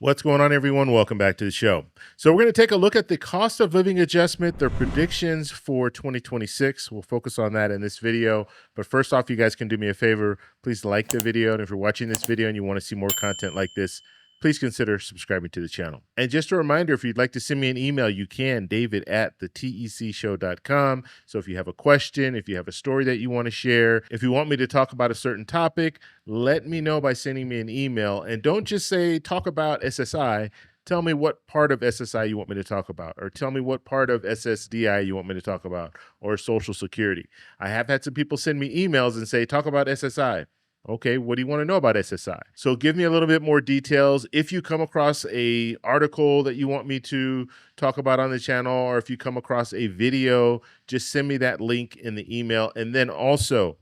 What's going on, everyone? Welcome back to the show. So we're going to take a look at the cost of living adjustment, their predictions for 2026. We'll focus on that in this video. But first off, you guys can do me a favor. Please like the video. And if you're watching this video and you want to see more content like this, please consider subscribing to the channel. And just a reminder, if you'd like to send me an email, you can, david@thetecshow.com. So if you have a question, if you have a story that you want to share, if you want me to talk about a certain topic, let me know by sending me an email. And don't just say, talk about SSI. Tell me what part of SSI you want me to talk about, or tell me what part of SSDI you want me to talk about, or Social Security. I have had some people send me emails and say, talk about SSI. Okay, what do you want to know about SSI? So give me a little bit more details. If you come across a article that you want me to talk about on the channel, or if you come across a video, just send me that link in the email. And then also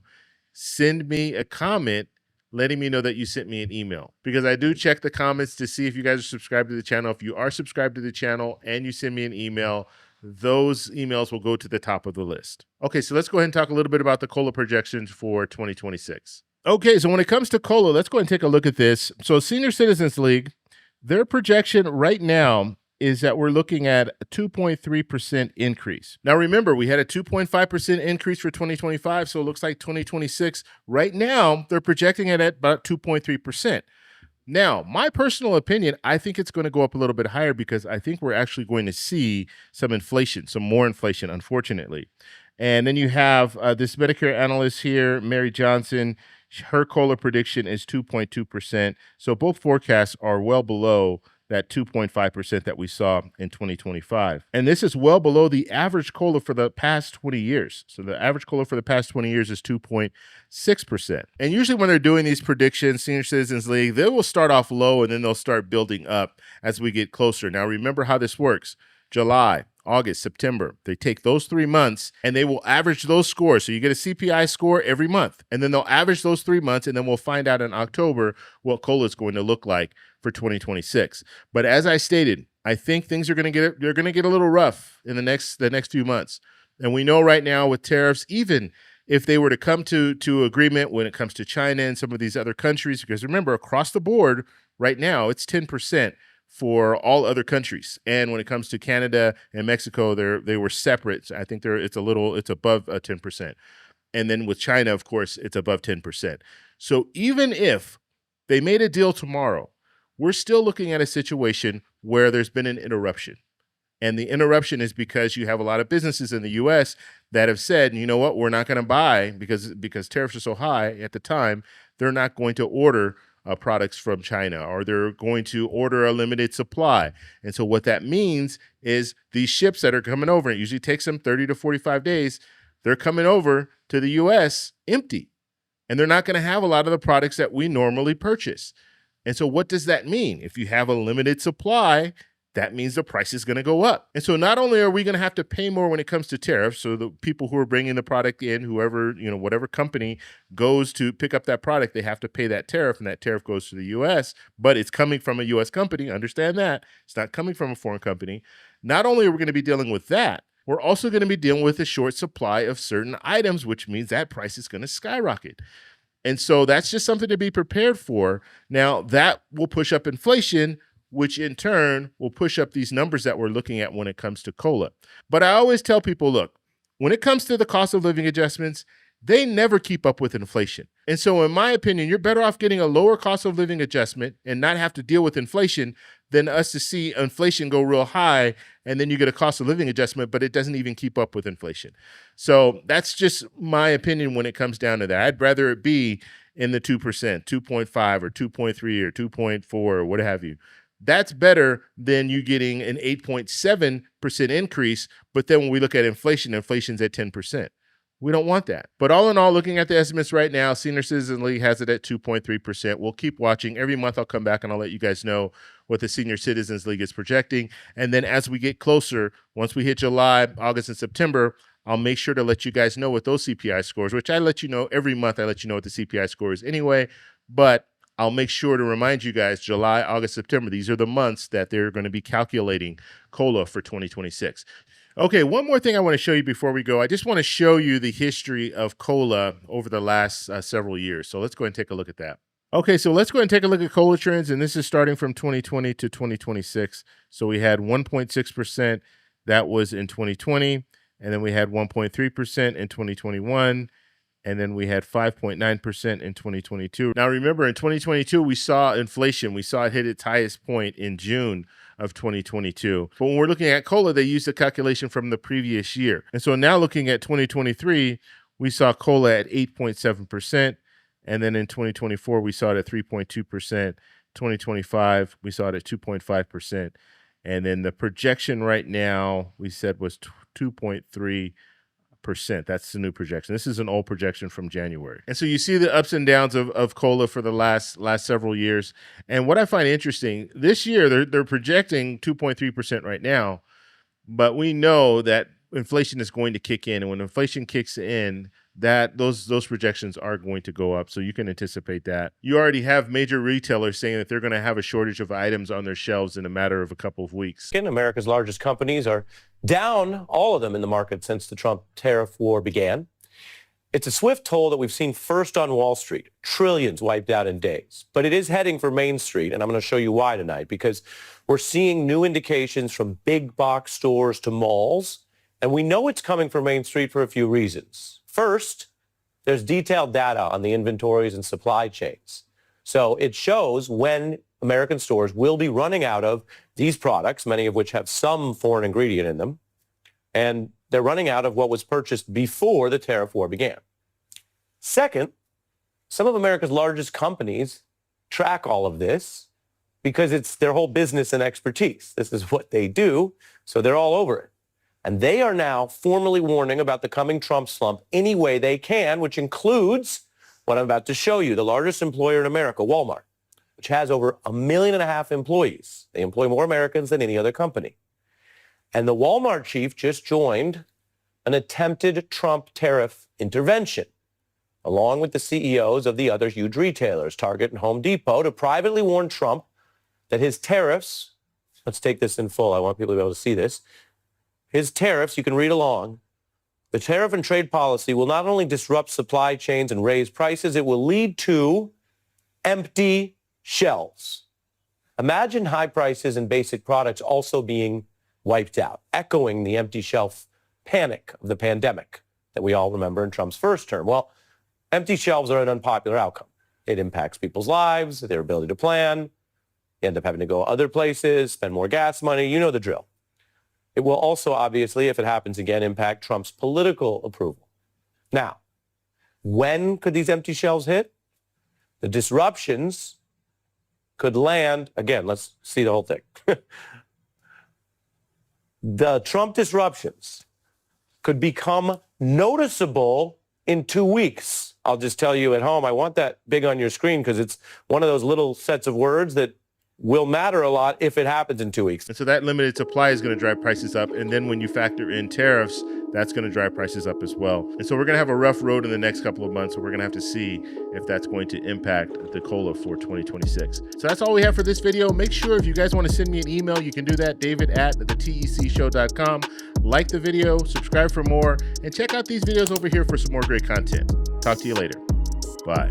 send me a comment letting me know that you sent me an email, because I do check the comments to see if you guys are subscribed to the channel. If you are subscribed to the channel and you send me an email, those emails will go to the top of the list. Okay, so let's go ahead and talk a little bit about the COLA projections for 2026. Okay, so when it comes to COLA, let's go ahead and take a look at this. So Senior Citizens League, their projection right now is that we're looking at a 2.3% increase. Now remember, we had a 2.5% increase for 2025, so it looks like 2026, right now, they're projecting it at about 2.3%. Now, my personal opinion, I think it's going to go up a little bit higher, because I think we're actually going to see some inflation, some more inflation, unfortunately. And then you have this Medicare analyst here, Mary Johnson. Her COLA prediction is 2.2%. So both forecasts are well below that 2.5% that we saw in 2025. And this is well below the average COLA for the past 20 years. So the average COLA for the past 20 years is 2.6%. And usually when they're doing these predictions, Senior Citizens League, they will start off low and then they'll start building up as we get closer. Now remember how this works. July, August, September, they take those 3 months and they will average those scores. So you get a CPI score every month, and then they'll average those 3 months, and then we'll find out in October what COLA is going to look like for 2026. But as I stated, I think things are going to they're going to get a little rough in the next few months. And we know right now with tariffs, even if they were to come to agreement when it comes to China and some of these other countries, because remember, across the board right now, it's 10%. For all other countries. And when it comes to Canada and Mexico, they were separate. I think it's above 10%. And then with China, of course, it's above 10%. So even if they made a deal tomorrow, we're still looking at a situation where there's been an interruption. And the interruption is because you have a lot of businesses in the US that have said, you know what, we're not going to buy because tariffs are so high at the time, they're not going to order products from China, or they're going to order a limited supply. And so what that means is these ships that are coming over, it usually takes them 30 to 45 days, they're coming over to the US empty. And they're not going to have a lot of the products that we normally purchase. And so what does that mean? If you have a limited supply, that means the price is going to go up. And so not only are we going to have to pay more when it comes to tariffs, so the people who are bringing the product in, whoever, whatever company goes to pick up that product, they have to pay that tariff, and that tariff goes to the US, but it's coming from a US company. Understand that. It's not coming from a foreign company. Not only are we going to be dealing with that, we're also going to be dealing with a short supply of certain items, which means that price is going to skyrocket. And so that's just something to be prepared for. Now, that will push up inflation, which in turn will push up these numbers that we're looking at when it comes to COLA. But I always tell people, look, when it comes to the cost of living adjustments, they never keep up with inflation. And so in my opinion, you're better off getting a lower cost of living adjustment and not have to deal with inflation than us to see inflation go real high and then you get a cost of living adjustment, but it doesn't even keep up with inflation. So that's just my opinion when it comes down to that. I'd rather it be in the 2%, 2.5 or 2.3 or 2.4 or what have you. That's better than you getting an 8.7% increase, but then when we look at inflation, inflation's at 10%. We don't want that. But all in all, looking at the estimates right now, Senior Citizen League has it at 2.3%. We'll keep watching. Every month I'll come back and I'll let you guys know what the Senior Citizens League is projecting. And then as we get closer, once we hit July, August, and September, I'll make sure to let you guys know what those CPI scores, which I let you know every month. I let you know what the CPI score is anyway. But I'll make sure to remind you guys, July, August, September, these are the months that they're going to be calculating COLA for 2026. Okay, one more thing I want to show you before we go. I just want to show you the history of COLA over the last several years. So let's go ahead and take a look at that. Okay, so let's go ahead and take a look at cola trends, and this is starting from 2020 to 2026. So we had 1.6%, that was in 2020, and then we had 1.3% in 2021, and then we had 5.9% in 2022. Now remember, in 2022, we saw inflation. We saw it hit its highest point in June of 2022. But when we're looking at cola, they use the calculation from the previous year. And so now looking at 2023, we saw cola at 8.7%. And then in 2024, we saw it at 3.2%. 2025, we saw it at 2.5%. And then the projection right now, we said was 2.3%. That's the new projection. This is an old projection from January. And so you see the ups and downs of cola for the last several years. And what I find interesting, this year, they're projecting 2.3% right now, but we know that inflation is going to kick in. And when inflation kicks in, that those projections are going to go up. So you can anticipate that. You already have major retailers saying that they're going to have a shortage of items on their shelves in a matter of a couple of weeks. America's largest companies are down, all of them in the market, since the Trump tariff war began. It's a swift toll that we've seen first on Wall Street, trillions wiped out in days. But it is heading for Main Street, and I'm going to show you why tonight, because we're seeing new indications from big box stores to malls, and we know it's coming for Main Street for a few reasons. First, there's detailed data on the inventories and supply chains. So it shows when American stores will be running out of these products, many of which have some foreign ingredient in them, and they're running out of what was purchased before the tariff war began. Second, some of America's largest companies track all of this because it's their whole business and expertise. This is what they do, so they're all over it. And they are now formally warning about the coming Trump slump any way they can, which includes what I'm about to show you, the largest employer in America, Walmart, which has over 1.5 million employees. They employ more Americans than any other company. And the Walmart chief just joined an attempted Trump tariff intervention, along with the CEOs of the other huge retailers, Target and Home Depot, to privately warn Trump that his tariffs, let's take this in full, I want people to be able to see this, his tariffs, you can read along, the tariff and trade policy will not only disrupt supply chains and raise prices, it will lead to empty shelves. Imagine high prices and basic products also being wiped out, echoing the empty shelf panic of the pandemic that we all remember in Trump's first term. Well, empty shelves are an unpopular outcome. It impacts people's lives, their ability to plan. You end up having to go other places, spend more gas money. You know the drill. It will also, obviously, if it happens again, impact Trump's political approval. Now, when could these empty shelves hit? The disruptions could land, again, let's see the whole thing. The Trump disruptions could become noticeable in 2 weeks. I'll just tell you at home, I want that big on your screen because it's one of those little sets of words that will matter a lot if it happens in 2 weeks. And so that limited supply is going to drive prices up. And then when you factor in tariffs, that's going to drive prices up as well. And so we're going to have a rough road in the next couple of months. So we're going to have to see if that's going to impact the cola for 2026. So that's all we have for this video. Make sure if you guys want to send me an email, you can do that, david@thetecshow.com. Like the video, subscribe for more, and check out these videos over here for some more great content. Talk to you later. Bye.